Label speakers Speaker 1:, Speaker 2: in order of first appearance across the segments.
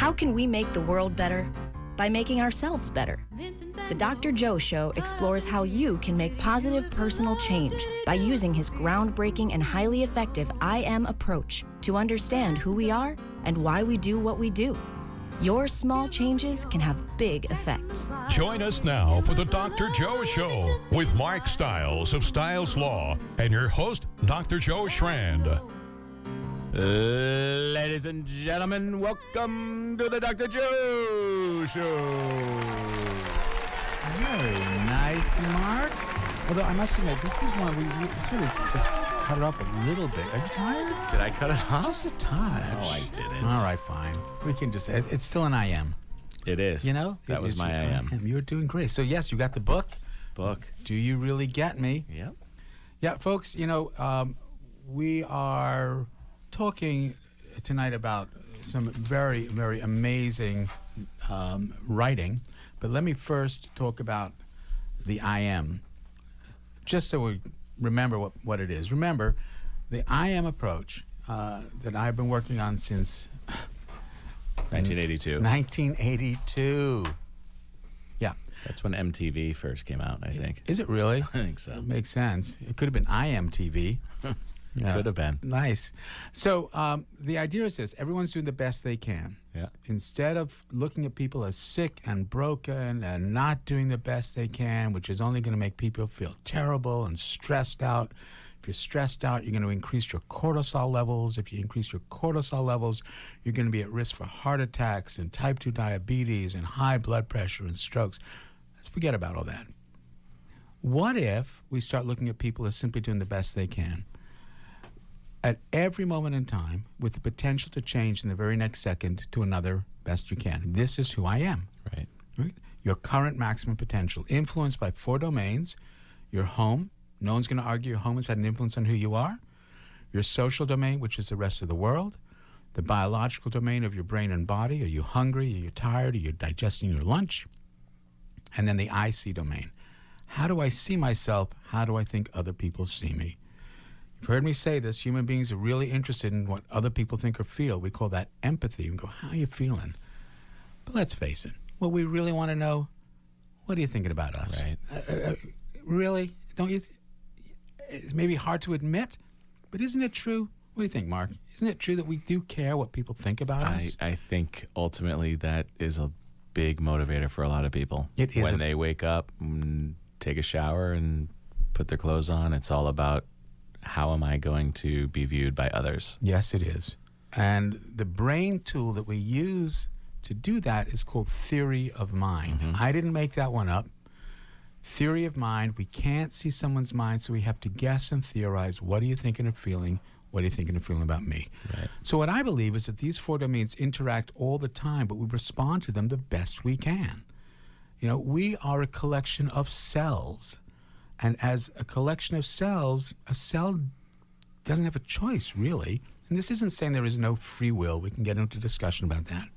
Speaker 1: How can we make the world better? By making ourselves better. The Dr. Joe Show explores how you can make positive personal change by using his groundbreaking and highly effective I Am approach to understand who we are and why we do what we do. Your small changes can have big effects.
Speaker 2: Join us now for the Dr. Joe Show with Mark Stiles of Stiles Law and your host, Dr. Joe Schrand.
Speaker 3: Ladies and gentlemen, welcome to the Dr. Joe Show. Very nice, Mark. Although I must admit, this was one we sort of just cut it off a little bit. Are you tired?
Speaker 4: Did I cut it off?
Speaker 3: Just a touch.
Speaker 4: No, I didn't.
Speaker 3: All right, fine. We can just, it's still an I Am.
Speaker 4: It is.
Speaker 3: You know?
Speaker 4: That was my I Am.
Speaker 3: You were doing great. So, yes, you got the book. Do You Really Get Me?
Speaker 4: Yep.
Speaker 3: Yeah, folks, you know, we are talking tonight about some very, very amazing writing. But let me first talk about the I Am, just so we remember what it is. Remember, the I Am approach that I've been working on since
Speaker 4: 1982.
Speaker 3: 1982. Yeah.
Speaker 4: That's when MTV first came out, I think.
Speaker 3: Is it really?
Speaker 4: I think so.
Speaker 3: That makes sense. It could have been I Am TV. Yeah.
Speaker 4: Could have been.
Speaker 3: Nice. So the idea is this. Everyone's doing the best they can.
Speaker 4: Yeah.
Speaker 3: Instead of looking at people as sick and broken and not doing the best they can, which is only going to make people feel terrible and stressed out. If you're stressed out, you're going to increase your cortisol levels. If you increase your cortisol levels, you're going to be at risk for heart attacks and type 2 diabetes and high blood pressure and strokes. Let's forget about all that. What if we start looking at people as simply doing the best they can? At every moment in time, with the potential to change in the very next second to another best you can. This is who I am.
Speaker 4: Right.
Speaker 3: Your current maximum potential, influenced by 4 domains. Your home, no one's going to argue your home has had an influence on who you are. Your social domain, which is the rest of the world. The biological domain of your brain and body. Are you hungry? Are you tired? Are you digesting your lunch? And then the I see domain. How do I see myself? How do I think other people see me? You've heard me say this. Human beings are really interested in what other people think or feel. We call that empathy. We go, how are you feeling? But let's face it. What we really want to know, what are you thinking about us?
Speaker 4: Right.
Speaker 3: Really? Don't you? It's maybe hard to admit, but isn't it true? What do you think, Mark? Isn't it true that we do care what people think about us?
Speaker 4: I think ultimately that is a big motivator for a lot of people.
Speaker 3: It is.
Speaker 4: When they wake up and take a shower and put their clothes on, it's all about how am I going to be viewed by others?
Speaker 3: Yes, it is. And the brain tool that we use to do that is called theory of mind.
Speaker 4: Mm-hmm.
Speaker 3: I didn't make that one up. Theory of mind. We can't see someone's mind, so we have to guess and theorize. What are you thinking and feeling? What are you thinking and feeling about me?
Speaker 4: Right.
Speaker 3: So what I believe is that these 4 domains interact all the time, but we respond to them the best we can. You know, we are a collection of cells. And as a collection of cells, a cell doesn't have a choice, really. And this isn't saying there is no free will. We can get into discussion about that.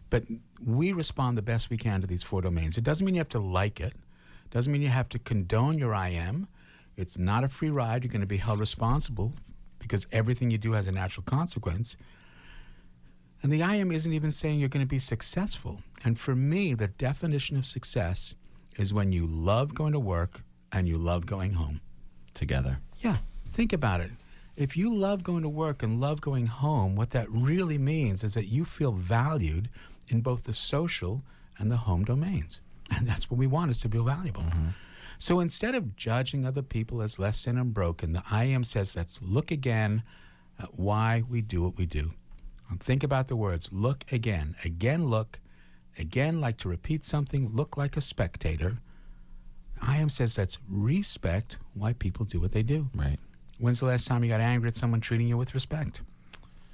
Speaker 3: But we respond the best we can to these 4 domains. It doesn't mean you have to like it. It doesn't mean you have to condone your I am. It's not a free ride. You're going to be held responsible because everything you do has a natural consequence. And the I am isn't even saying you're going to be successful. And for me, the definition of success is when you love going to work and you love going home.
Speaker 4: Together.
Speaker 3: Yeah, think about it. If you love going to work and love going home, what that really means is that you feel valued in both the social and the home domains. And that's what we want, is to feel valuable. Mm-hmm. So instead of judging other people as less than and broken, the I Am says, let's look again at why we do what we do. And think about the words, look again. Again, look. Again, like to repeat something, look like a spectator. I Am says let's respect why people do what they do.
Speaker 4: Right.
Speaker 3: When's the last time you got angry at someone treating you with respect?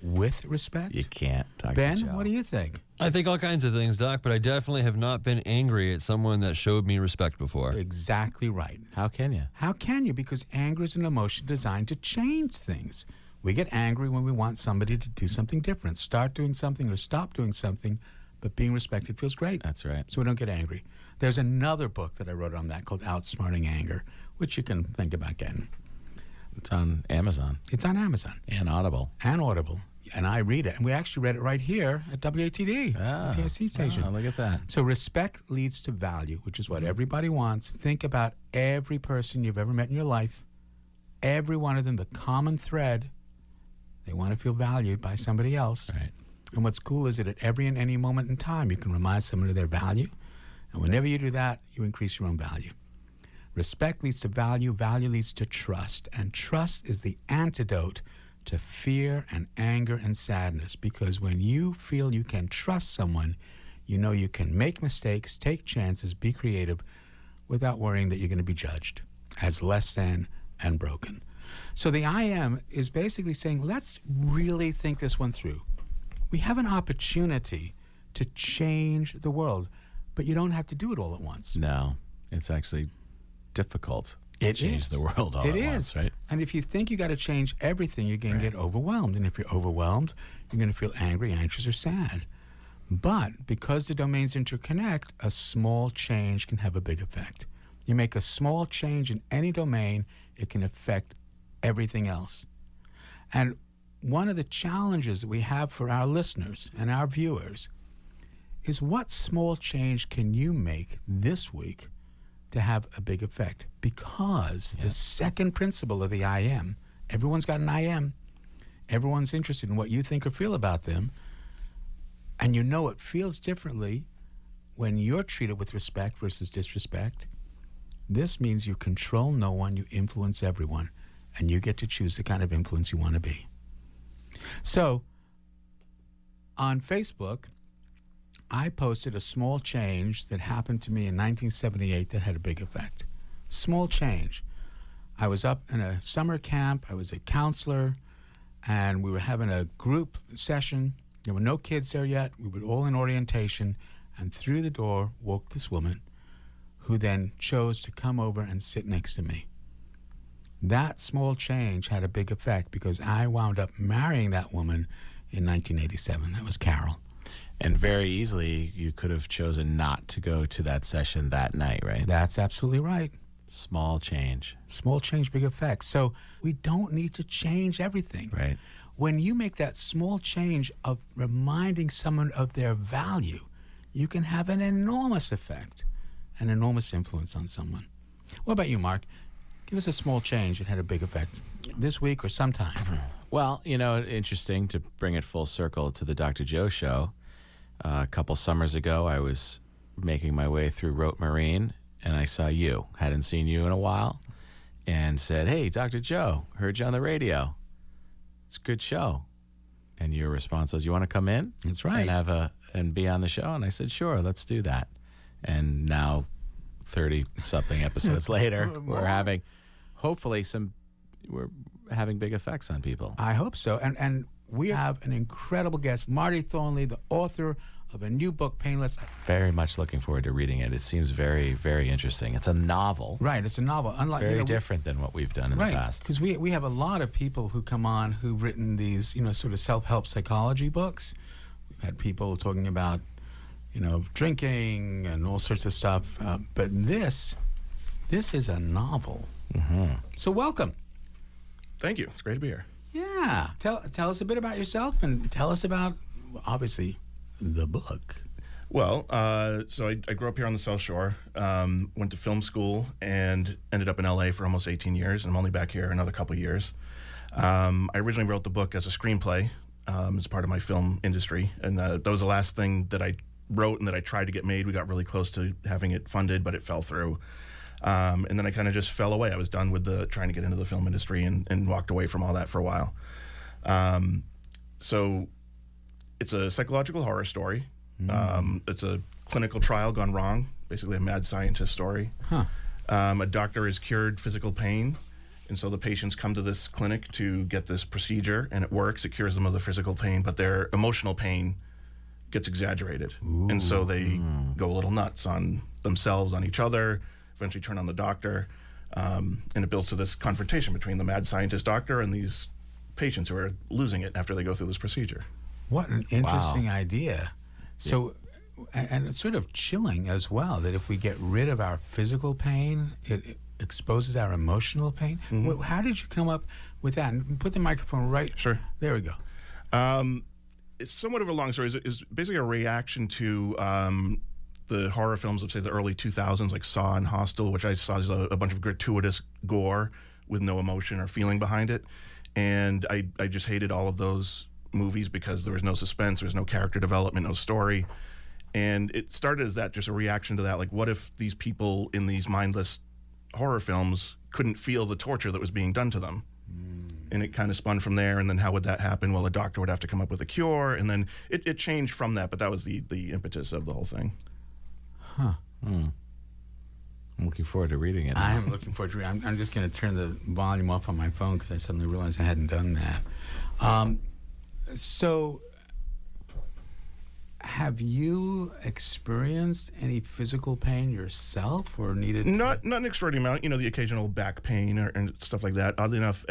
Speaker 3: With respect?
Speaker 4: You can't talk to
Speaker 3: Ben,
Speaker 4: Joe.
Speaker 3: what do you think?
Speaker 5: I think all kinds of things, Doc, but I definitely have not been angry at someone that showed me respect before.
Speaker 3: Exactly right.
Speaker 4: How can you?
Speaker 3: How can you? Because anger is an emotion designed to change things. We get angry when we want somebody to do something different, start doing something or stop doing something, but being respected feels great.
Speaker 4: That's right.
Speaker 3: So we don't get angry. There's another book that I wrote on that called Outsmarting Anger, which you can think about getting.
Speaker 4: It's on Amazon.
Speaker 3: It's on Amazon.
Speaker 4: And Audible.
Speaker 3: And Audible. And I read it. And we actually read it right here at WATD, the TSC station.
Speaker 4: Oh, look at that.
Speaker 3: So respect leads to value, which is what everybody wants. Think about every person you've ever met in your life. Every one of them, the common thread, they want to feel valued by somebody else.
Speaker 4: Right.
Speaker 3: And what's cool is that at every and any moment in time, you can remind someone of their value. And whenever you do that, you increase your own value. Respect leads to value. Value leads to trust. And trust is the antidote to fear and anger and sadness, because when you feel you can trust someone, you know you can make mistakes, take chances, be creative without worrying that you're going to be judged as less than and broken. So the I am is basically saying, let's really think this one through. We have an opportunity to change the world, but you don't have to do it all at once.
Speaker 4: No, it's actually difficult. Change the world all at once, right?
Speaker 3: And if you think you got to change everything, you're going to get overwhelmed. And if you're overwhelmed, you're going to feel angry, anxious, or sad. But because the domains interconnect, a small change can have a big effect. You make a small change in any domain, it can affect everything else. And one of the challenges that we have for our listeners and our viewers is, what small change can you make this week to have a big effect? Because the second principle of the I am, everyone's got an I am. Everyone's interested in what you think or feel about them. And you know it feels differently when you're treated with respect versus disrespect. This means you control no one, you influence everyone, and you get to choose the kind of influence you want to be. So, on Facebook, I posted a small change that happened to me in 1978 that had a big effect. Small change. I was up in a summer camp. I was a counselor, and we were having a group session. There were no kids there yet. We were all in orientation, and through the door walked this woman who then chose to come over and sit next to me. That small change had a big effect because I wound up marrying that woman in 1987. That was Carol.
Speaker 4: And very easily, you could have chosen not to go to that session that night, right?
Speaker 3: That's absolutely right.
Speaker 4: Small change.
Speaker 3: Small change, big effect. So we don't need to change everything.
Speaker 4: Right.
Speaker 3: When you make that small change of reminding someone of their value, you can have an enormous effect, an enormous influence on someone. What about you, Mark? Give us a small change that had a big effect this week or sometime.
Speaker 4: Well, you know, interesting to bring it full circle to the Dr. Joe show. A couple summers ago, I was making my way through Rote Marine, and I saw you. Hadn't seen you in a while, and said, "Hey, Dr. Joe, heard you on the radio. It's a good show." And your response was, "You want to come in?"
Speaker 3: That's right.
Speaker 4: And be on the show? And I said, "Sure, let's do that." And now, 30-something episodes later, we're having, hopefully, we're having big effects on people.
Speaker 3: I hope so. And we have an incredible guest, Marty Thornley, the author of a new book, Painless.
Speaker 4: Very much looking forward to reading it. It seems very, very interesting. It's a novel.
Speaker 3: Right, it's a novel. Unlike,
Speaker 4: very different than what we've done in the past.
Speaker 3: Because we have a lot of people who come on who've written these, sort of self-help psychology books. We've had people talking about, drinking and all sorts of stuff. But this is a novel.
Speaker 4: Mm-hmm.
Speaker 3: So welcome.
Speaker 6: Thank you. It's great to be here.
Speaker 3: Yeah. Tell us a bit about yourself and tell us about, obviously, the book.
Speaker 6: Well, so I grew up here on the South Shore, went to film school, and ended up in L.A. for almost 18 years, and I'm only back here another couple of years. I originally wrote the book as a screenplay as part of my film industry, and that was the last thing that I wrote and that I tried to get made. We got really close to having it funded, but it fell through. And then I kind of just fell away. I was done with trying to get into the film industry and walked away from all that for a while. So it's a psychological horror story. It's a clinical trial gone wrong, basically a mad scientist story. A doctor has cured physical pain, and so the patients come to this clinic to get this procedure, and it works. It cures them of the physical pain, but their emotional pain gets exaggerated. Ooh. And so they go a little nuts on themselves, on each other, eventually turn on the doctor, and it builds to this confrontation between the mad scientist doctor and these patients who are losing it after they go through this procedure.
Speaker 3: What an interesting idea. So, and it's sort of chilling as well, that if we get rid of our physical pain, it exposes our emotional pain. Mm-hmm. How did you come up with that? And put the microphone right.
Speaker 6: Sure.
Speaker 3: There we go.
Speaker 6: It's somewhat of a long story. It's basically a reaction to the horror films of, say, the early 2000s, like Saw and Hostel, which I saw as a bunch of gratuitous gore with no emotion or feeling behind it. And I just hated all of those movies because there was no suspense, there was no character development, no story. And it started as that, just a reaction to that. Like, what if these people in these mindless horror films couldn't feel the torture that was being done to them? And it kind of spun from there. And then how would that happen? Well, a doctor would have to come up with a cure. And then it changed from that. But that was the impetus of the whole thing.
Speaker 3: Huh.
Speaker 4: I'm looking forward to reading it.
Speaker 3: I'm looking forward to reading. I'm just going to turn the volume off on my phone because I suddenly realized I hadn't done that. So, have you experienced any physical pain yourself, or needed?
Speaker 6: Not an extraordinary amount. You know, the occasional back pain and stuff like that. Oddly enough,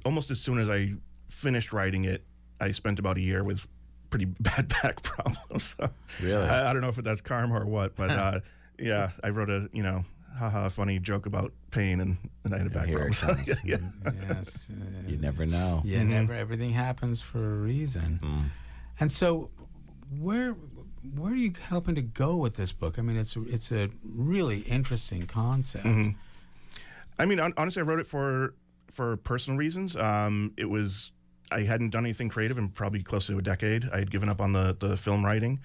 Speaker 6: almost as soon as I finished writing it, I spent about a year with pretty bad back problems. So
Speaker 4: Really?
Speaker 6: I don't know if that's karma or what, but yeah, I wrote a funny joke about pain, and I had a back
Speaker 4: here
Speaker 6: problem.
Speaker 4: it comes.
Speaker 6: Yeah.
Speaker 3: Yes.
Speaker 4: You never know.
Speaker 3: Yeah, never. Everything happens for a reason. And so, where are you hoping to go with this book? I mean, it's a really interesting concept.
Speaker 6: I mean, honestly, I wrote it for personal reasons. I hadn't done anything creative in probably close to a decade. I had given up on the film writing,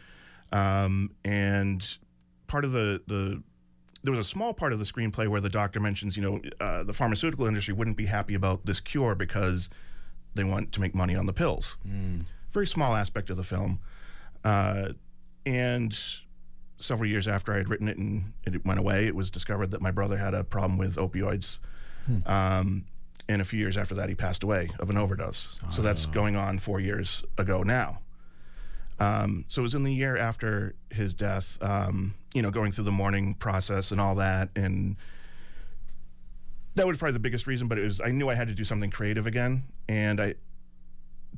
Speaker 6: and part of there was a small part of the screenplay where the doctor mentions, the pharmaceutical industry wouldn't be happy about this cure because they want to make money on the pills. Very small aspect of the film. And several years after I had written it and it went away, it was discovered that my brother had a problem with opioids. And a few years after that, he passed away of an overdose. So that's going on 4 years ago now. So it was in the year after his death, going through the mourning process and all that. And that was probably the biggest reason, but I knew I had to do something creative again. And I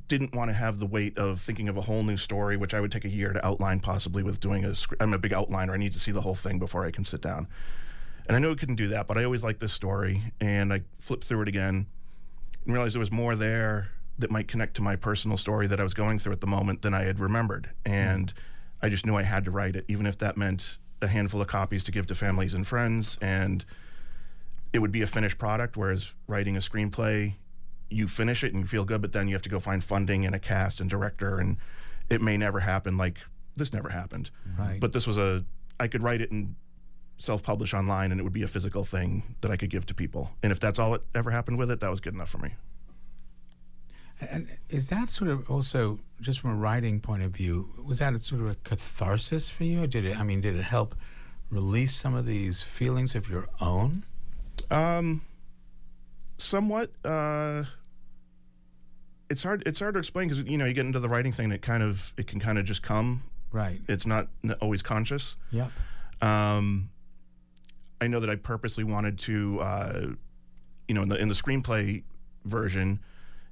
Speaker 6: didn't want to have the weight of thinking of a whole new story, which I would take a year to outline, possibly with doing I'm a big outliner. I need to see the whole thing before I can sit down. And I knew I couldn't do that, but I always liked this story. And I flipped through it again and realized there was more there that might connect to my personal story that I was going through at the moment than I had remembered. And I just knew I had to write it, even if that meant a handful of copies to give to families and friends. And it would be a finished product, whereas writing a screenplay, you finish it and you feel good, but then you have to go find funding and a cast and director, and it may never happen. Like, this never happened.
Speaker 3: Right.
Speaker 6: But this was I could write it and self-publish online, and it would be a physical thing that I could give to people. And if that's all that ever happened with it, that was good enough for me.
Speaker 3: And is that sort of also, just from a writing point of view, was that sort of a catharsis for you? Did it help release some of these feelings of your own?
Speaker 6: Somewhat. It's hard to explain because you get into the writing thing, it can kind of just come.
Speaker 3: Right.
Speaker 6: It's not always conscious.
Speaker 3: Yep.
Speaker 6: I know that I purposely wanted to, in the screenplay version,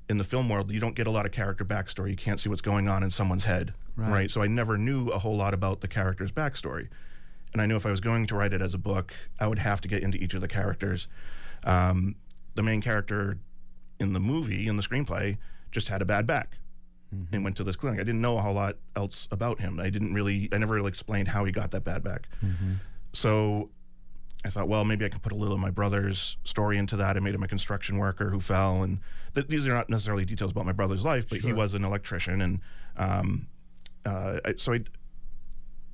Speaker 6: in the film world, you don't get a lot of character backstory. You can't see what's going on in someone's head, right? So I never knew a whole lot about the character's backstory. And I knew if I was going to write it as a book, I would have to get into each of the characters. The main character in the movie, in the screenplay, just had a bad back and went to this clinic. I didn't know a whole lot else about him. I never really explained how he got that bad back. So I thought, well, maybe I can put a little of my brother's story into that. I made him a construction worker who fell, and these are not necessarily details about my brother's life, but he was an electrician, and so I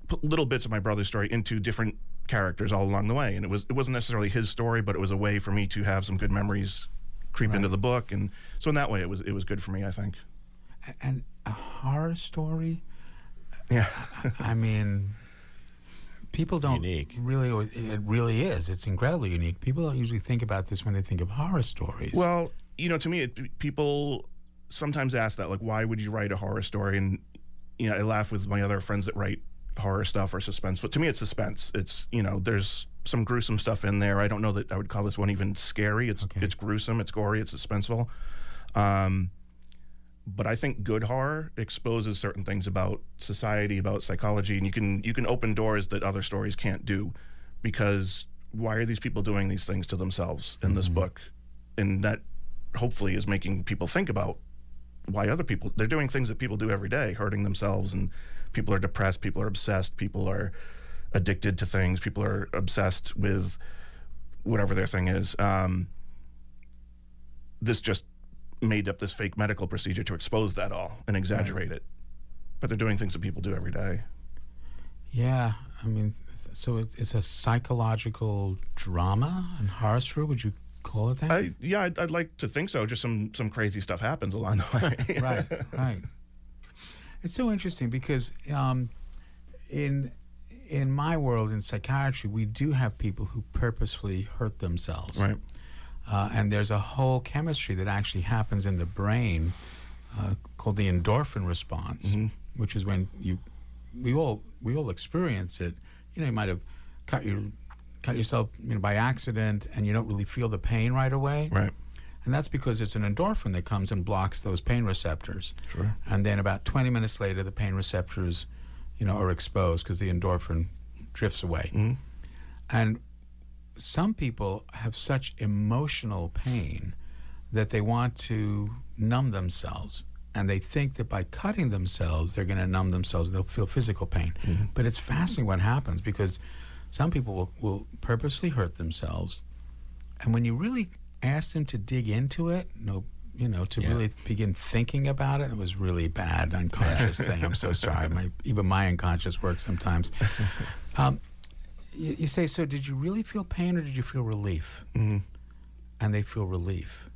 Speaker 6: put little bits of my brother's story into different characters all along the way, and it wasn't necessarily his story, but it was a way for me to have some good memories creep into the book, and so in that way, it was good for me, I think.
Speaker 3: And a horror story?
Speaker 6: Yeah.
Speaker 3: I mean, people don't really, it really is. It's incredibly unique. People don't usually think about this when they think of horror stories.
Speaker 6: Well, to me, people sometimes ask that, like, why would you write a horror story? And, I laugh with my other friends that write horror stuff or suspense. But to me, it's suspense. It's, there's some gruesome stuff in there. I don't know that I would call this one even scary. It's gruesome, it's gory, it's suspenseful. But I think good horror exposes certain things about society, about psychology, and you can open doors that other stories can't do, because why are these people doing these things to themselves in this book? And that hopefully is making people think about why other people, they're doing things that people do every day, hurting themselves, and people are depressed, people are obsessed, people are addicted to things, people are obsessed with whatever their thing is. This just made up this fake medical procedure to expose that all and exaggerate it. But they're doing things that people do every day.
Speaker 3: Yeah, I mean, so it's a psychological drama and horror story, would you call it that?
Speaker 6: I'd like to think so. Just some crazy stuff happens along the way.
Speaker 3: Right. It's so interesting because in my world, in psychiatry, we do have people who purposefully hurt themselves.
Speaker 6: Right.
Speaker 3: And there's a whole chemistry that actually happens in the brain called the endorphin response, which is when we all experience it. You might have cut yourself by accident, and you don't really feel the pain right away.
Speaker 6: Right.
Speaker 3: And that's because it's an endorphin that comes and blocks those pain receptors.
Speaker 6: Sure.
Speaker 3: And then about 20 minutes later, the pain receptors, are exposed because the endorphin drifts away. And some people have such emotional pain that they want to numb themselves. And they think that by cutting themselves, they're going to numb themselves. They'll feel physical pain. But it's fascinating what happens, because some people will purposely hurt themselves. And when you really ask them to dig into it, really begin thinking about it, it was really bad, unconscious thing. I'm so sorry. Even my unconscious works sometimes. You say, so did you really feel pain or did you feel relief? And they feel relief.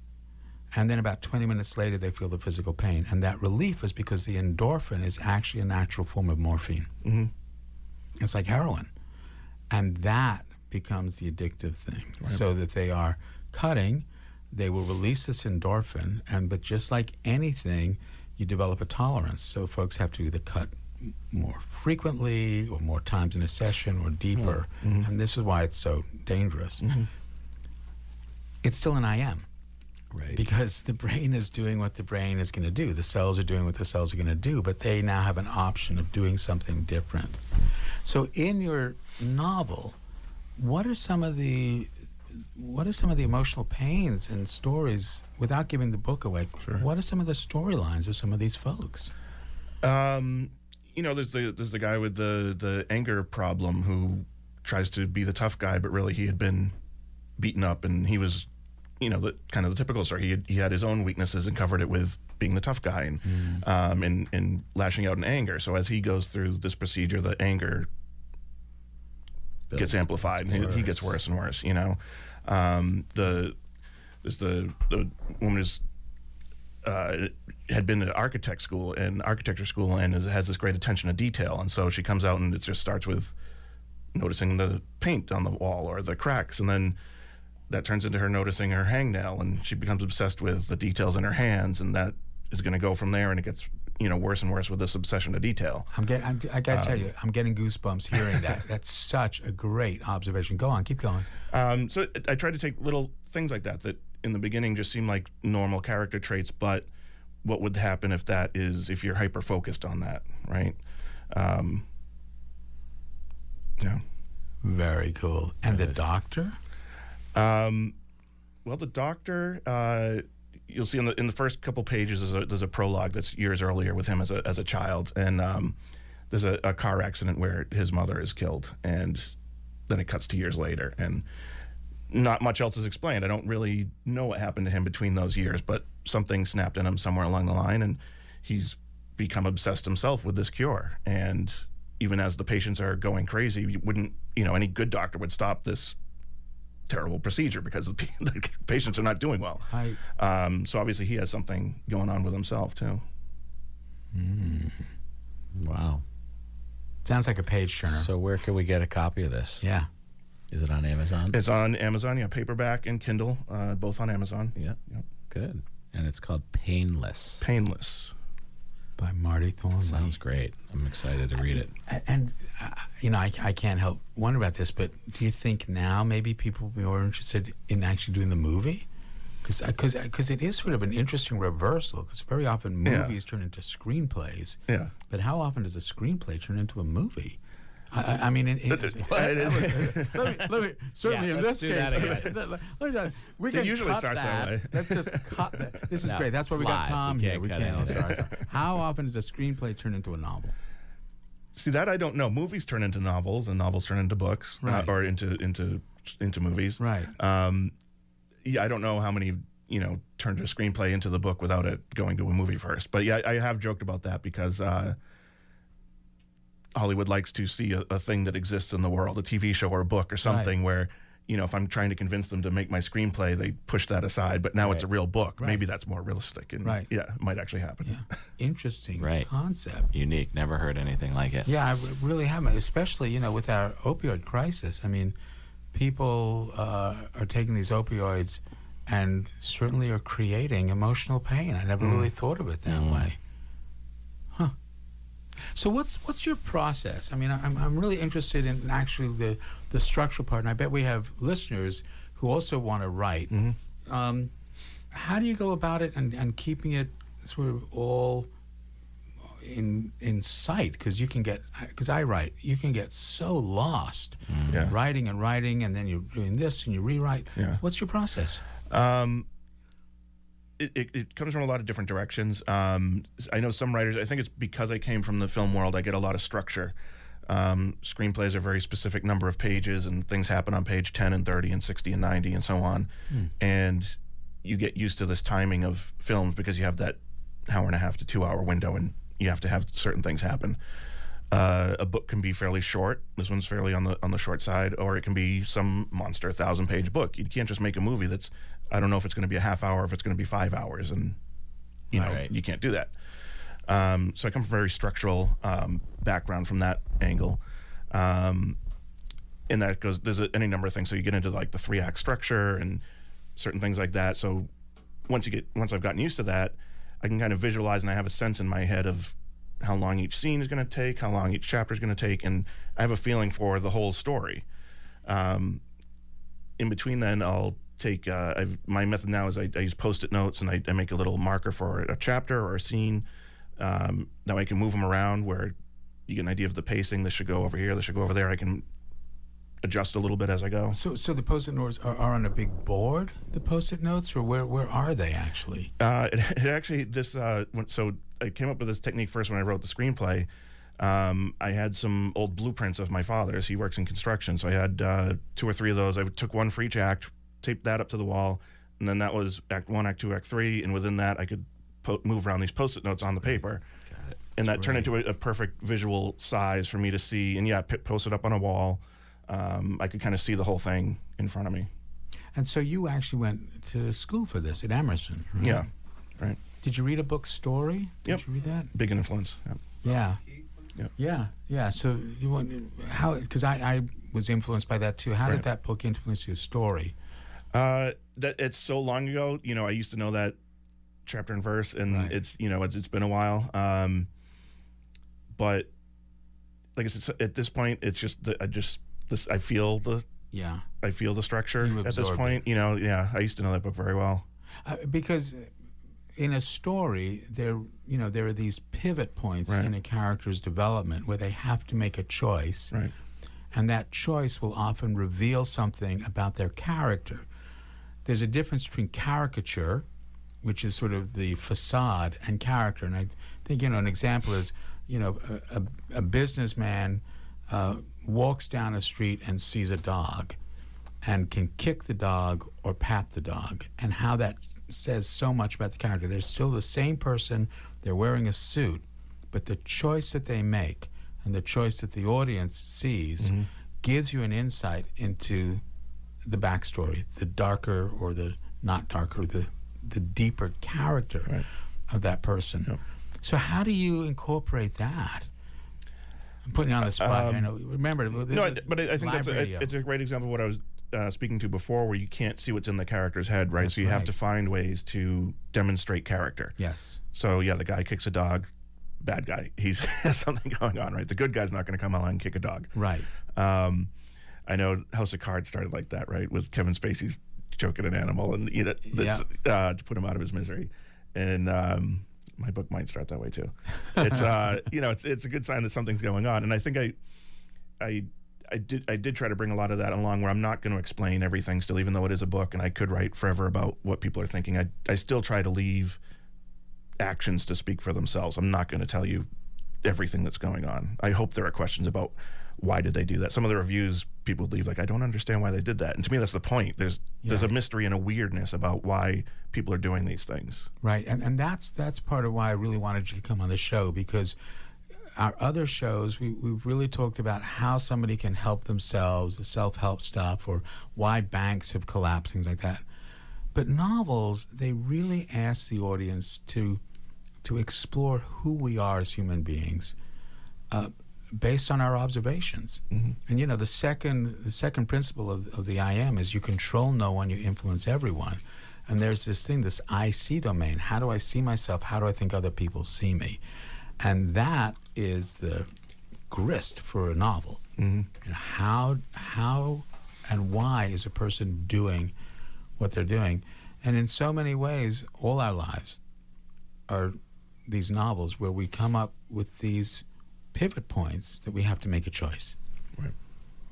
Speaker 3: And then about 20 minutes later, they feel the physical pain. And that relief is because the endorphin is actually a natural form of morphine. It's like heroin. And that becomes the addictive thing. Right. So that they are cutting, they will release this endorphin, but just like anything, you develop a tolerance. So folks have to either cut more frequently or more times in a session or deeper. And this is why it's so dangerous. It's still an IM. Right. Because the brain is doing what the brain is going to do. The cells are doing what the cells are going to do, but they now have an option of doing something different. So in your novel, what are some of the emotional pains and stories, without giving the book away? Sure. What are some of the storylines of some of these folks?
Speaker 6: There's the guy with the anger problem who tries to be the tough guy, but really he had been beaten up, and he was, the kind of the typical story. He had his own weaknesses and covered it with being the tough guy and lashing out in anger. So as he goes through this procedure, the anger gets amplified, and he gets worse and worse. The woman is had been at architecture school and has this great attention to detail, and so she comes out and it just starts with noticing the paint on the wall or the cracks, and then that turns into her noticing her hangnail, and she becomes obsessed with the details in her hands, and that is going to go from there, and it gets worse and worse with this obsession to detail.
Speaker 3: I got to tell you, I'm getting goosebumps hearing that. That's such a great observation. Go on, keep going.
Speaker 6: So I tried to take little things like that in the beginning just seemed like normal character traits, but what would happen if you're hyper focused on that, right? Yeah.
Speaker 3: Very cool. And the doctor?
Speaker 6: Well, the doctor, you'll see in the first couple pages there's a prologue that's years earlier with him as a child, and there's a car accident where his mother is killed, and then it cuts to years later, and not much else is explained. I don't really know what happened to him between those years, but something snapped in him somewhere along the line, and he's become obsessed himself with this cure. And even as the patients are going crazy, you wouldn't, any good doctor would stop this terrible procedure because the patients are not doing well. So obviously he has something going on with himself too.
Speaker 4: Wow.
Speaker 3: Sounds like a page turner.
Speaker 4: So where can we get a copy of this?
Speaker 3: Yeah.
Speaker 4: Is it on Amazon?
Speaker 6: It's on Amazon, yeah, paperback and Kindle, both on Amazon.
Speaker 4: Yeah. Yep. Good. And it's called Painless.
Speaker 6: Painless.
Speaker 3: By Marty Thornley.
Speaker 4: Sounds great. I'm excited to read it.
Speaker 3: And I can't help wonder about this, but do you think now maybe people will be more interested in actually doing the movie? Because it is sort of an interesting reversal, because very often movies turn into screenplays.
Speaker 6: Yeah.
Speaker 3: But how often does a screenplay turn into a movie? I mean, certainly in this
Speaker 4: do
Speaker 3: case,
Speaker 4: that again.
Speaker 3: we
Speaker 6: It
Speaker 3: can
Speaker 6: usually
Speaker 3: cut
Speaker 6: starts that way.
Speaker 3: Let's just cut that. This is
Speaker 4: No,
Speaker 3: great. That's why
Speaker 4: it's
Speaker 3: we got
Speaker 4: live.
Speaker 3: Tom
Speaker 4: We
Speaker 3: here.
Speaker 4: can't
Speaker 3: We
Speaker 4: cut
Speaker 3: can't.
Speaker 4: anything.
Speaker 3: Sorry. How often does a screenplay turn into a novel?
Speaker 6: See, that I don't know. Movies turn into novels, and novels turn into books,
Speaker 3: Right.
Speaker 6: or into movies.
Speaker 3: Right.
Speaker 6: Yeah, I don't know how many turned a screenplay into the book without it going to a movie first. But yeah, I have joked about that because Hollywood likes to see a thing that exists in the world, a TV show or a book or something where, if I'm trying to convince them to make my screenplay, they push that aside. But now it's a real book.
Speaker 3: Right.
Speaker 6: Maybe that's more realistic. And yeah, it might actually happen.
Speaker 3: Yeah. Interesting
Speaker 4: Right.
Speaker 3: concept.
Speaker 4: Unique. Never heard anything like it.
Speaker 3: Yeah, I really haven't, especially, with our opioid crisis. I mean, people are taking these opioids and certainly are creating emotional pain. I never really thought of it that way. Huh. So what's your process? I mean, I'm really interested in actually the structural part, and I bet we have listeners who also want to write. How do you go about it and keeping it sort of all in sight? Because I write, you can get so lost writing, and then you're doing this and you rewrite.
Speaker 6: Yeah.
Speaker 3: What's your process?
Speaker 6: It comes from a lot of different directions. I know some writers, I think it's because I came from the film world, I get a lot of structure. Screenplays are a very specific number of pages, and things happen on page 10 and 30 and 60 and 90 and so on. And you get used to this timing of films because you have that hour and a half to 2 hour window, and you have to have certain things happen. A book can be fairly short. This one's fairly on the short side, or it can be some monster 1,000-page book. You can't just make a movie that's, I don't know if it's going to be a half hour, if it's going to be 5 hours, and you can't do that. So I come from a very structural background from that angle, and that goes. There's any number of things. So you get into like the 3-act structure and certain things like that. So once I've gotten used to that, I can kind of visualize, and I have a sense in my head of how long each scene is going to take, how long each chapter is going to take, and I have a feeling for the whole story. In between then, I'll take, my method now is I use Post-it notes, and I make a little marker for a chapter or a scene. Now I can move them around where you get an idea of the pacing. This should go over here, this should go over there. I can adjust a little bit as I go.
Speaker 3: So the Post-it notes are on a big board, the Post-it notes, or where are they actually?
Speaker 6: It actually, so I came up with this technique first when I wrote the screenplay. I had some old blueprints of my father's. He works in construction, so I had 2 or 3 of those. I took one for each act, taped that up to the wall, and then that was Act 1, Act 2, Act 3, and within that I could move around these Post-it notes on the paper. And that turned into a perfect visual size for me to see, and post it up on a wall. I could kind of see the whole thing in front of me.
Speaker 3: And so you actually went to school for this at Emerson, right?
Speaker 6: Yeah, right.
Speaker 3: Did you read a book, Story? Did you read that?
Speaker 6: Big influence.
Speaker 3: Yeah.
Speaker 6: Yep.
Speaker 3: Yeah. So you want because I was influenced by that too. How did that book influence your story?
Speaker 6: That it's so long ago. I used to know that chapter and verse, and it's been a while. But like I said, at this point, it's just I feel the structure at this point. I used to know that book very well.
Speaker 3: Because in a story, there are these pivot points in a character's development where they have to make a choice, and that choice will often reveal something about their character. There's a difference between caricature, which is sort of the facade, and character. And I think an example is a businessman walks down a street and sees a dog, and can kick the dog or pat the dog, and how that says so much about the character. They're still the same person, they're wearing a suit, but the choice that they make and the choice that the audience sees gives you an insight into the backstory, the darker or the not darker, the deeper character of that person. Yep. So how do you incorporate that? I'm putting you on the spot. Remember,
Speaker 6: but I think it's a great example of what I was speaking to before, where you can't see what's in the character's head, right? So you have to find ways to demonstrate character.
Speaker 3: Yes.
Speaker 6: So the guy kicks a dog, bad guy. He has something going on, right? The good guy's not going to come along and kick a dog.
Speaker 3: Right.
Speaker 6: I know House of Cards started like that, right? With Kevin Spacey's choking an animal and to put him out of his misery. And my book might start that way too. It's it's a good sign that something's going on. And I think I did try to bring a lot of that along, where I'm not going to explain everything still, even though it is a book and I could write forever about what people are thinking. I still try to leave actions to speak for themselves. I'm not going to tell you everything that's going on. I hope there are questions about why did they do that. Some of the reviews people leave like, I don't understand why they did that. And to me, that's the point. There's a mystery and a weirdness about why people are doing these things.
Speaker 3: Right, and that's part of why I really wanted you to come on the show, because our other shows, we've really talked about how somebody can help themselves, the self-help stuff, or why banks have collapsed, things like that. But novels, they really ask the audience to explore who we are as human beings, based on our observations. Mm-hmm. And you know, the second principle of the I Am is you control no one, you influence everyone. And there's this thing, this I see domain. How do I see myself? How do I think other people see me? And that is the grist for a novel. Mm-hmm. You know, how and why is a person doing what they're doing? And in so many ways, all our lives are these novels where we come up with these pivot points that we have to make a choice.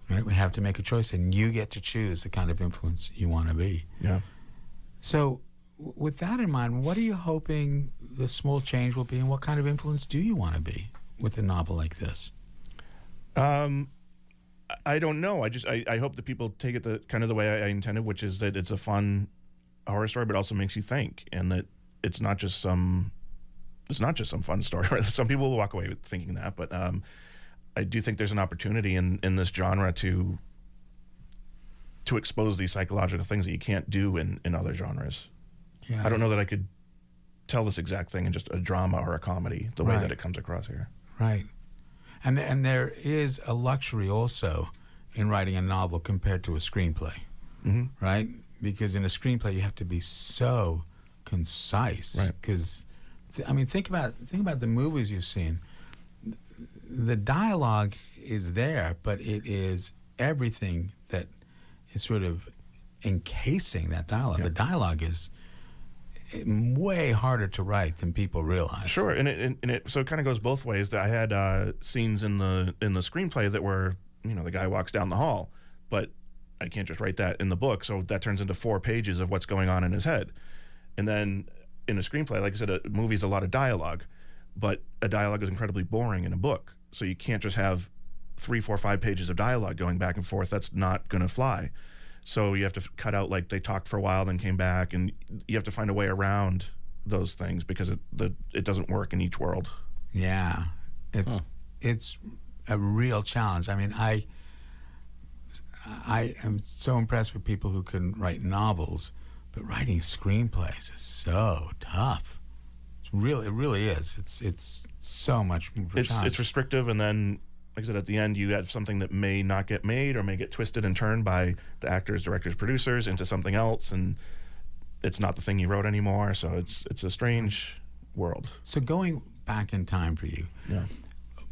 Speaker 3: Right? We have to make a choice, and you get to choose the kind of influence you want to be. Yeah. So with that in mind, what are you hoping the small change will be, and what kind of influence do you want to be with a novel like this?
Speaker 6: I don't know. I hope that people take it kind of the way I intended, which is that it's a fun horror story, but also makes you think, and that it's not just some fun story. Right? Some people will walk away with thinking that, but I do think there's an opportunity in this genre to expose these psychological things that you can't do in other genres. Yeah. I don't know that I could tell this exact thing in just a drama or a comedy the way that it comes across here.
Speaker 3: Right. And there is a luxury also in writing a novel compared to a screenplay, mm-hmm. right? Because in a screenplay you have to be so concise. Right. Because I mean, think about the movies you've seen. The dialogue is there, but it is everything that is sort of encasing that dialogue. Yeah. The dialogue is way harder to write than people realize.
Speaker 6: Sure, and it so it kind of goes both ways. I had scenes in the screenplay that were, you know, the guy walks down the hall, but I can't just write that in the book, so that turns into 4 pages of what's going on in his head. And then in a screenplay, like I said, a movie's a lot of dialogue, but a dialogue is incredibly boring in a book, so you can't just have 3, 4, 5 pages of dialogue going back and forth. That's not going to fly. So you have to cut out, like, they talked for a while, then came back, and you have to find a way around those things because it doesn't work in each world.
Speaker 3: Yeah, it's a real challenge. I mean, I am so impressed with people who can write novels, but writing screenplays is so tough. It really is. It's so much more challenge.
Speaker 6: It's restrictive, and then, like I said, at the end, you have something that may not get made or may get twisted and turned by the actors, directors, producers into something else, and it's not the thing you wrote anymore. So it's a strange world.
Speaker 3: So going back in time for you,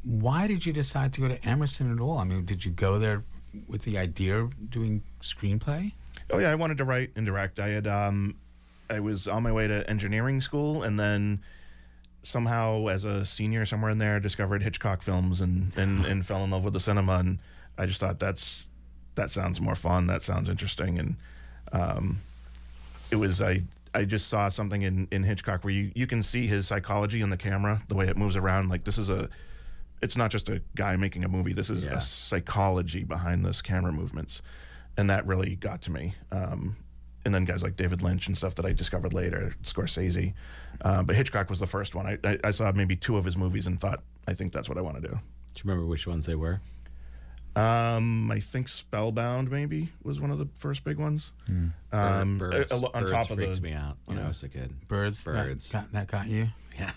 Speaker 3: why did you decide to go to Emerson at all? I mean, did you go there with the idea of doing screenplay?
Speaker 6: Oh yeah, I wanted to write and direct. I had I was on my way to engineering school, and then somehow as a senior somewhere in there discovered Hitchcock films and fell in love with the cinema, and I just thought that sounds more fun, that sounds interesting. And it was I just saw something in Hitchcock where you can see his psychology in the camera, the way it moves around. Like, it's not just a guy making a movie, this is a psychology behind this camera movements, and that really got to me. And then guys like David Lynch and stuff that I discovered later, Scorsese. But Hitchcock was the first one. I saw maybe 2 of his movies and thought, I think that's what I want to do.
Speaker 4: Do you remember which ones they were?
Speaker 6: I think Spellbound maybe was one of the first big ones.
Speaker 4: Birds.
Speaker 6: On top of
Speaker 4: freaks me out when I was a kid.
Speaker 3: Birds. That got you?
Speaker 4: Yeah.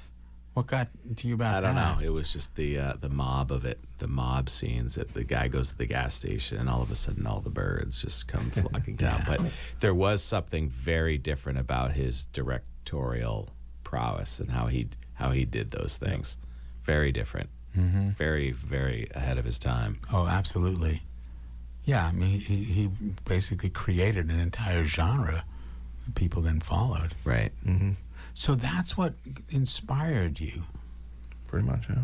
Speaker 3: What got to you about that?
Speaker 4: I don't know. It was just the mob of it, the mob scenes that the guy goes to the gas station and all of a sudden all the birds just come flocking down. But there was something very different about his directorial prowess and how he did those things. Very different. Mm-hmm. Very, very ahead of his time.
Speaker 3: Oh, absolutely. Yeah, I mean, he basically created an entire genre that people then followed.
Speaker 4: Right.
Speaker 3: Mm-hmm. So that's what inspired you.
Speaker 6: Pretty much, yeah.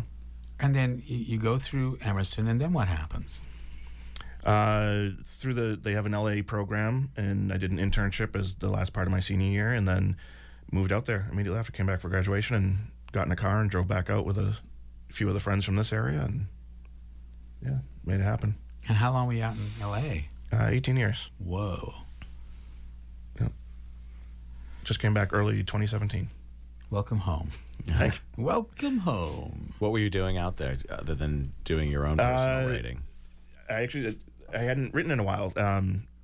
Speaker 3: And then you go through Emerson, and then what happens?
Speaker 6: They have an LA program, and I did an internship as the last part of my senior year, and then moved out there immediately after. Came back for graduation and got in a car and drove back out with a few other friends from this area, and yeah, made it happen.
Speaker 3: And how long were you out in LA?
Speaker 6: 18 years.
Speaker 3: Whoa.
Speaker 6: Yeah. Just came back early 2017.
Speaker 3: Welcome home.
Speaker 6: Thank you.
Speaker 3: Welcome home.
Speaker 4: What were you doing out there other than doing your own personal writing?
Speaker 6: I hadn't written in a while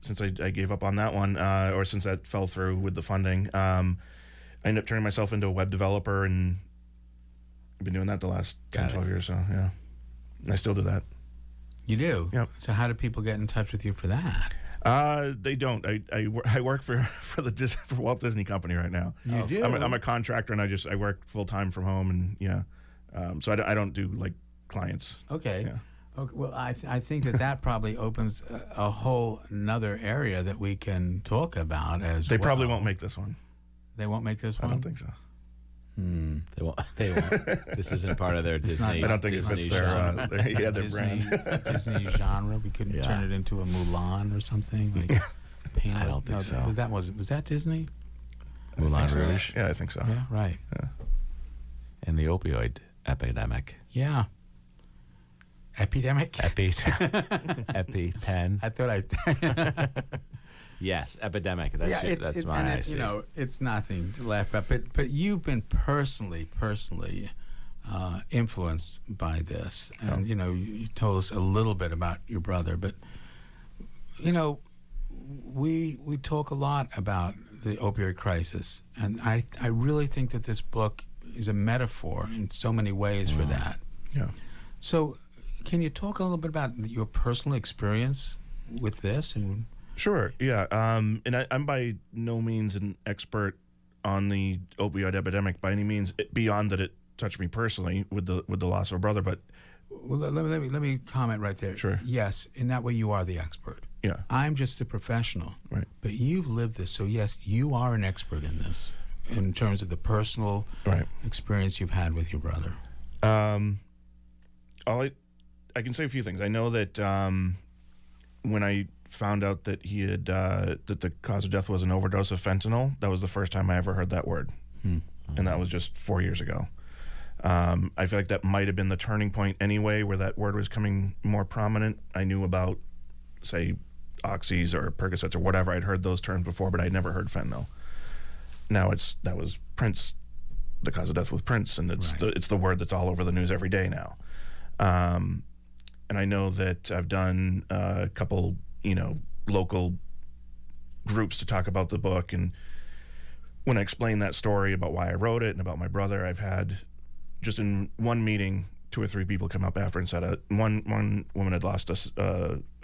Speaker 6: since I gave up on that one, or since that fell through with the funding. I ended up turning myself into a web developer, and I've been doing that the last 10, 12 years. So yeah, I still do that.
Speaker 3: You do?
Speaker 6: Yep.
Speaker 3: So how do people get in touch with you for that?
Speaker 6: They don't. I work for Walt Disney Company right now.
Speaker 3: You do?
Speaker 6: I'm a contractor, and I work full time from home, and yeah. So I don't do like clients.
Speaker 3: Okay.
Speaker 6: Yeah.
Speaker 3: Okay, well, I think that probably opens a whole another area that we can talk about as
Speaker 6: They
Speaker 3: well.
Speaker 6: probably won't make this one.
Speaker 3: They won't make this one?
Speaker 6: I don't think so.
Speaker 4: They won't. This isn't part of their Disney.
Speaker 6: I don't think
Speaker 4: Disney
Speaker 6: it fits their
Speaker 3: Disney,
Speaker 6: brand.
Speaker 3: Disney genre. We couldn't turn it into a Mulan or something like Painless.
Speaker 4: I don't think so.
Speaker 3: Was that Disney?
Speaker 4: Moulin
Speaker 6: so.
Speaker 4: Rouge.
Speaker 6: Yeah, I think so.
Speaker 3: Yeah, right.
Speaker 6: Yeah.
Speaker 4: And the opioid epidemic.
Speaker 3: Yeah. Epidemic?
Speaker 4: EpiPen.
Speaker 3: I thought
Speaker 4: Yes, epidemic. That's my
Speaker 3: and
Speaker 4: IC.
Speaker 3: you know, it's nothing to laugh at, but you've been personally influenced by this, and you know, you told us a little bit about your brother, but you know, we talk a lot about the opioid crisis, and I really think that this book is a metaphor in so many ways for that.
Speaker 6: Yeah.
Speaker 3: So, can you talk a little bit about your personal experience with this? And
Speaker 6: Sure. Yeah. And I'm by no means an expert on the opioid epidemic by any means, beyond that it touched me personally with the loss of a brother. But
Speaker 3: well, let me comment right there.
Speaker 6: Sure.
Speaker 3: Yes, in that way you are the expert.
Speaker 6: yeah.
Speaker 3: I'm just a professional.
Speaker 6: Right.
Speaker 3: But you've lived this, so yes, you are an expert in this, in terms of the personal
Speaker 6: Right.
Speaker 3: experience you've had with your brother.
Speaker 6: I can say a few things. I know that when I found out that he had that the cause of death was an overdose of fentanyl, that was the first time I ever heard that word, and that was just 4 years ago. I feel like that might have been the turning point anyway, where that word was coming more prominent. I knew about, say, oxys or Percocets or whatever. I'd heard those terms before, but I'd never heard fentanyl. Now that was Prince, the cause of death with Prince, and it's the word that's all over the news every day now. And I know that I've done a couple, local groups to talk about the book. And when I explain that story about why I wrote it and about my brother, I've had just in one meeting 2 or 3 people come up after and said one woman had lost I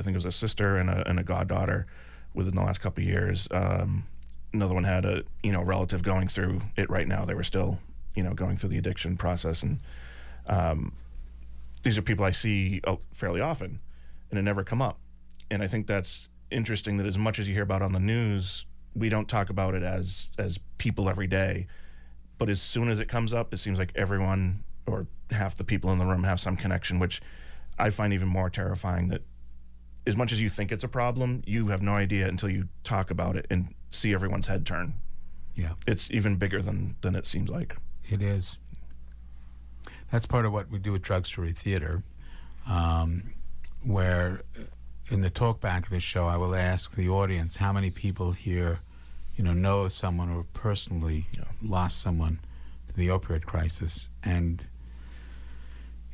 Speaker 6: think it was a sister and a goddaughter within the last couple of years. Another one had a relative going through it right now. They were still going through the addiction process, and these are people I see fairly often, and it never come up. And I think that's interesting that as much as you hear about on the news, we don't talk about it as people every day. But as soon as it comes up, it seems like everyone or half the people in the room have some connection, which I find even more terrifying, that as much as you think it's a problem, you have no idea until you talk about it and see everyone's head turn.
Speaker 3: Yeah.
Speaker 6: It's even bigger than it seems like.
Speaker 3: It is. That's part of what we do at Drug Story Theater, where in the talk back of the show, I will ask the audience how many people here, know of someone or personally lost someone to the opioid crisis. And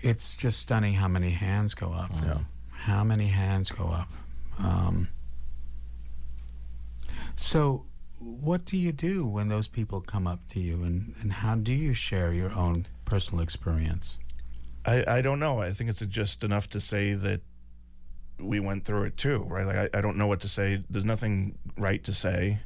Speaker 3: it's just stunning how many hands go up.
Speaker 6: Yeah.
Speaker 3: How many hands go up. So what do you do when those people come up to you, and how do you share your own personal experience?
Speaker 6: I don't know. I think it's just enough to say that we went through it too, right? Like I don't know what to say. There's nothing right to say.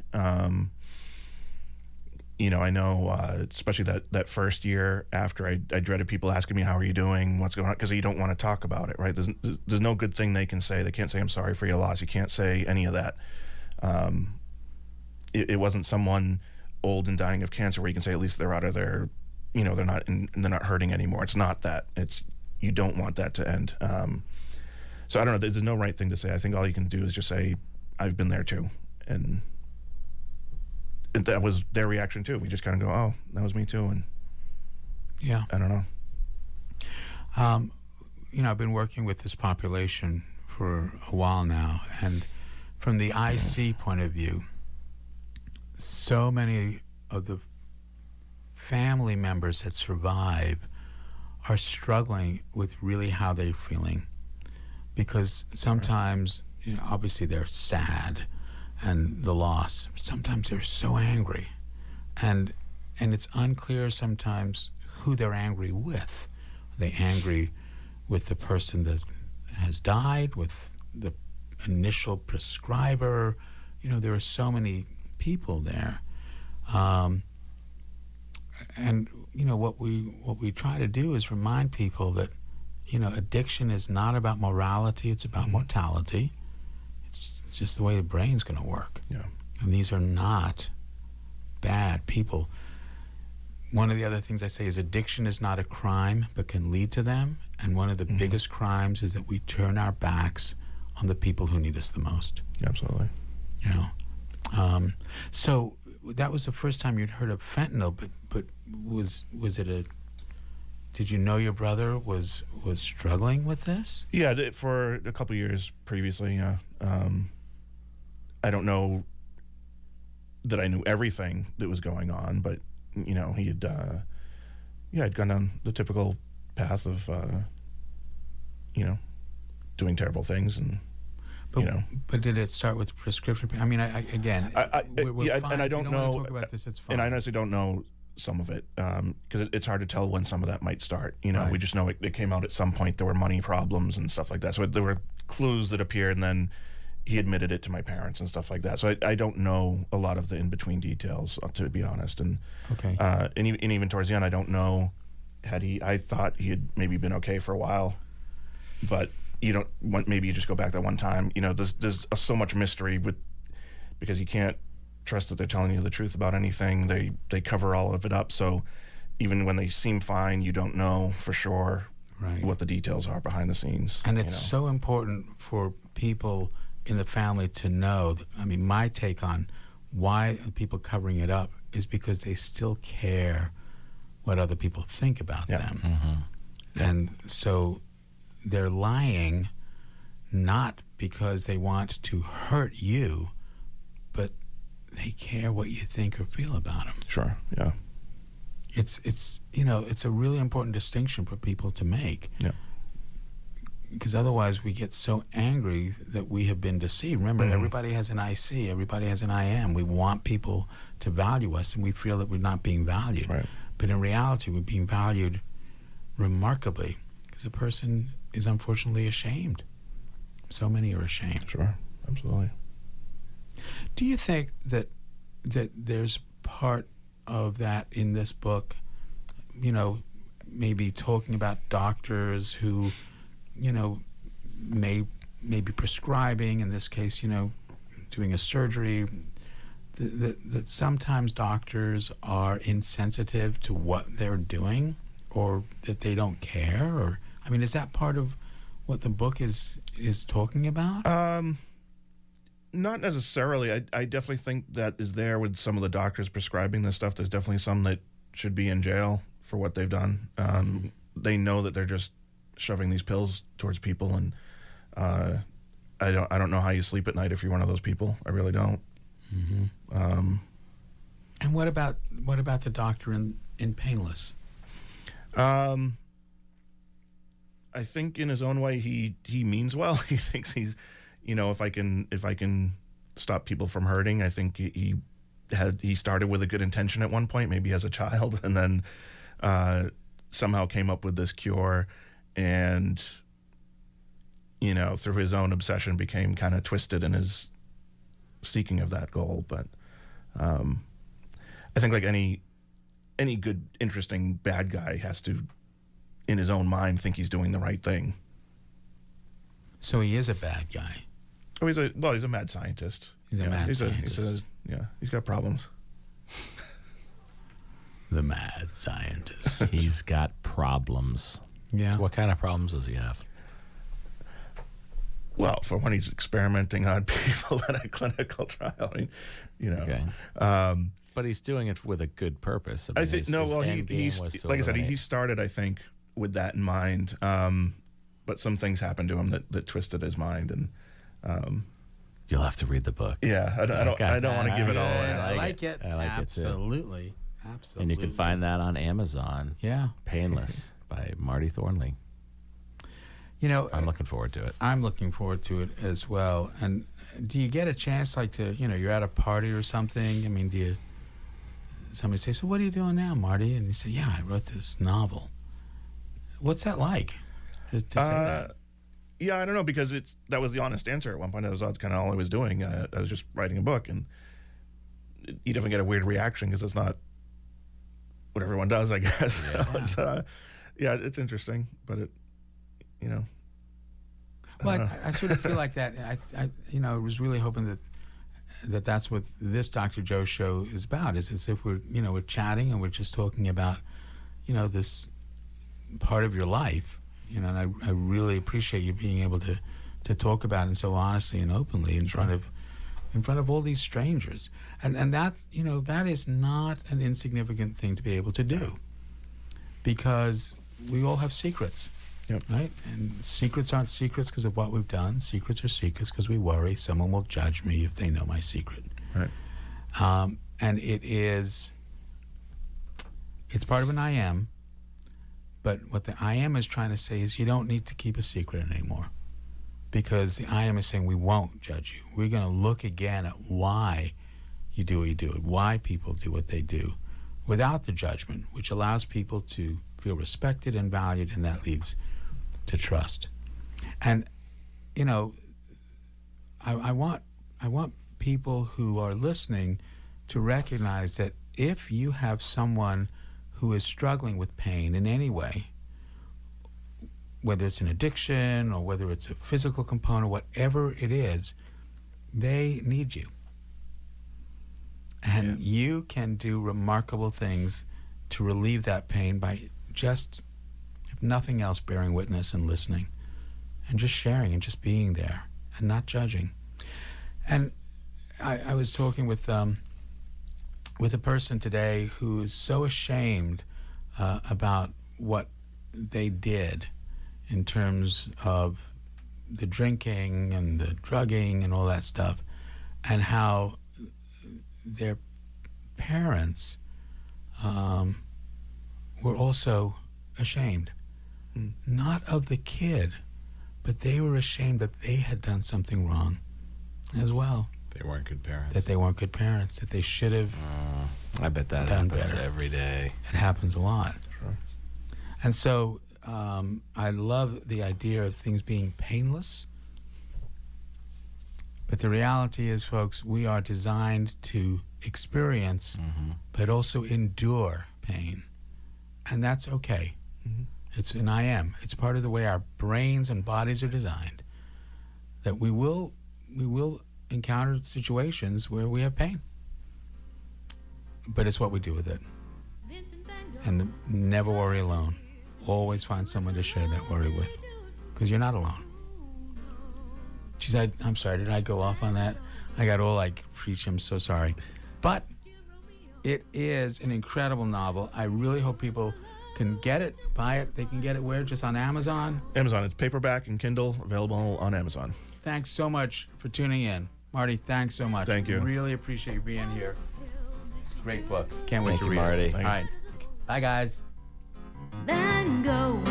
Speaker 6: I know, especially that first year after, I dreaded people asking me, how are you doing? What's going on? Because you don't want to talk about it, right? There's no good thing they can say. They can't say, I'm sorry for your loss. You can't say any of that. It wasn't someone old and dying of cancer where you can say at least they're out of their, they're not hurting anymore. It's not that. It's you don't want that to end. So I don't know. There's no right thing to say. I think all you can do is just say, I've been there too. And that was their reaction too. We just kind of go, oh, that was me too. And
Speaker 3: yeah,
Speaker 6: I don't know.
Speaker 3: I've been working with this population for a while now, and from the IC point of view, so many of the family members that survive are struggling with really how they're feeling, because sometimes, obviously they're sad and the loss. Sometimes they're so angry, and it's unclear sometimes who they're angry with. Are they angry with the person that has died, with the initial prescriber? There are so many people there. And what we try to do is remind people that addiction is not about morality, it's about mortality. It's just the way the brain's going to work.
Speaker 6: Yeah.
Speaker 3: And these are not bad people. One of the other things I say is addiction is not a crime, but can lead to them. And one of the biggest crimes is that we turn our backs on the people who need us the most.
Speaker 6: Absolutely.
Speaker 3: So that was the first time you'd heard of fentanyl, but was it did you know your brother was struggling with this?
Speaker 6: Yeah, for a couple of years previously, yeah. I don't know that I knew everything that was going on, but he had had gone down the typical path of doing terrible things, and
Speaker 3: But did it start with prescription? I mean, we're fine.
Speaker 6: And I don't know.
Speaker 3: Talk about this, it's fine.
Speaker 6: And I honestly don't know some of it, because it's hard to tell when some of that might start.
Speaker 3: Right.
Speaker 6: We just know it came out at some point. There were money problems and stuff like that. So there were clues that appeared, and then he admitted it to my parents and stuff like that. So I don't know a lot of the in-between details, to be honest. And
Speaker 3: okay.
Speaker 6: And even towards the end, I don't know. I thought he had maybe been okay for a while, but you don't want, maybe you just go back that one time. There's so much mystery because you can't trust that they're telling you the truth about anything. They cover all of it up. So even when they seem fine, you don't know for sure what the details are behind the scenes.
Speaker 3: And it's so important for people in the family to know. I mean, my take on why people covering it up is because they still care what other people think about them. Mm-hmm. And so they're lying not because they want to hurt you, but they care what you think or feel about them.
Speaker 6: Sure, yeah.
Speaker 3: It's a really important distinction for people to make.
Speaker 6: Yeah.
Speaker 3: Because otherwise we get so angry that we have been deceived. Remember, everybody has an IC, everybody has an IM. We want people to value us, and we feel that we're not being valued.
Speaker 6: Right.
Speaker 3: But in reality, we're being valued remarkably, because a person is unfortunately ashamed. So many are ashamed.
Speaker 6: Sure, absolutely.
Speaker 3: Do you think that there's part of that in this book, maybe talking about doctors who, may be prescribing, in this case, doing a surgery, that sometimes doctors are insensitive to what they're doing, or that they don't care? Or, I mean, is that part of what the book is talking about?
Speaker 6: Not necessarily. I definitely think that is there with some of the doctors prescribing this stuff. There's definitely some that should be in jail for what they've done. They know that they're just shoving these pills towards people, and I don't know how you sleep at night if you're one of those people. I really don't.
Speaker 3: Mm-hmm. And what about the doctor in Painless?
Speaker 6: I think in his own way he means well. He thinks he's, if I can stop people from hurting. I think he started with a good intention at one point, maybe as a child, and then somehow came up with this cure, and through his own obsession became kind of twisted in his seeking of that goal. But I think like any good, interesting bad guy has to, in his own mind, think he's doing the right thing.
Speaker 3: So he is a bad guy.
Speaker 6: Oh, he's a mad scientist.
Speaker 3: He's a mad scientist.
Speaker 6: He's got problems.
Speaker 3: The mad scientist.
Speaker 4: He's got problems.
Speaker 3: Yeah.
Speaker 4: So what kind of problems does he have?
Speaker 6: Well, for when he's experimenting on people in a clinical trial, I mean, you know.
Speaker 4: Okay. But he's doing it with a good purpose.
Speaker 6: I think he's like I said, he started, I think, with that in mind. But some things happened to him that twisted his mind, and
Speaker 4: you'll have to read the book.
Speaker 6: yeah, I don't want to give it all away.
Speaker 3: I like it.
Speaker 4: I like
Speaker 3: Absolutely.
Speaker 4: it too.
Speaker 3: Absolutely.
Speaker 4: And you can find that on Amazon.
Speaker 3: Yeah.
Speaker 4: Painless by Marty Thornley.
Speaker 3: You know,
Speaker 4: I'm looking forward to it.
Speaker 3: I'm looking forward to it as well. And do you get a chance, like, to, you know, you're at a party or something? I mean, somebody say, so what are you doing now, Marty? And you say, yeah, I wrote this novel. What's that like to say that?
Speaker 6: Yeah, I don't know, because that was the honest answer at one point. That was kind of all I was doing. I was just writing a book, and you definitely get a weird reaction because it's not what everyone does, I guess.
Speaker 3: Yeah.
Speaker 6: It's interesting, but it, you know.
Speaker 3: Well, I sort of feel like that. I was really hoping that's what this Dr. Joe show is about. Is as if we're chatting and we're just talking about, this part of your life. And I really appreciate you being able to talk about it so honestly and openly in front of all these strangers. And that that is not an insignificant thing to be able to do, because we all have secrets.
Speaker 6: Yep.
Speaker 3: Right? And secrets aren't secrets because of what we've done. Secrets are secrets because we worry someone will judge me if they know my secret.
Speaker 6: Right.
Speaker 3: And it's part of an I am, but what the I am is trying to say is you don't need to keep a secret anymore, because the I am is saying we won't judge you. We're going to look again at why you do what you do, why people do what they do, without the judgment, which allows people to feel respected and valued, and that leads to trust. And I want people who are listening to recognize that if you have someone who is struggling with pain in any way, whether it's an addiction or whether it's a physical component, whatever it is, they need you. And you can do remarkable things to relieve that pain by just, if nothing else, bearing witness and listening and just sharing and just being there and not judging. And I was talking with a person today who is so ashamed about what they did in terms of the drinking and the drugging and all that stuff, and how their parents were also ashamed, not of the kid, but they were ashamed that they had done something wrong as well.
Speaker 4: They weren't good parents.
Speaker 3: That they weren't good parents, that they should have
Speaker 4: I bet that
Speaker 3: done
Speaker 4: happens
Speaker 3: better.
Speaker 4: every day.
Speaker 3: It happens a lot.
Speaker 6: Sure.
Speaker 3: And so I love the idea of things being painless. But the reality is, folks, we are designed to experience, but also endure pain. And that's okay. It's an I am. It's part of the way our brains and bodies are designed, that we will encounter situations where we have pain. But it's what we do with it. And never worry alone. Always find someone to share that worry with, because you're not alone. She said, I'm sorry, did I go off on that? I got all like, preach, I'm so sorry. But it is an incredible novel. I really hope people can get it, buy it. They can get it where? Just on Amazon?
Speaker 6: Amazon. It's paperback and Kindle, available on Amazon.
Speaker 3: Thanks so much for tuning in. Marty, thanks so much.
Speaker 6: Thank you.
Speaker 3: Really appreciate you being here. Great book. Can't wait
Speaker 4: Thank
Speaker 3: to
Speaker 4: you,
Speaker 3: read
Speaker 4: Marty.
Speaker 3: it. All right. Bye, guys.
Speaker 1: Then go.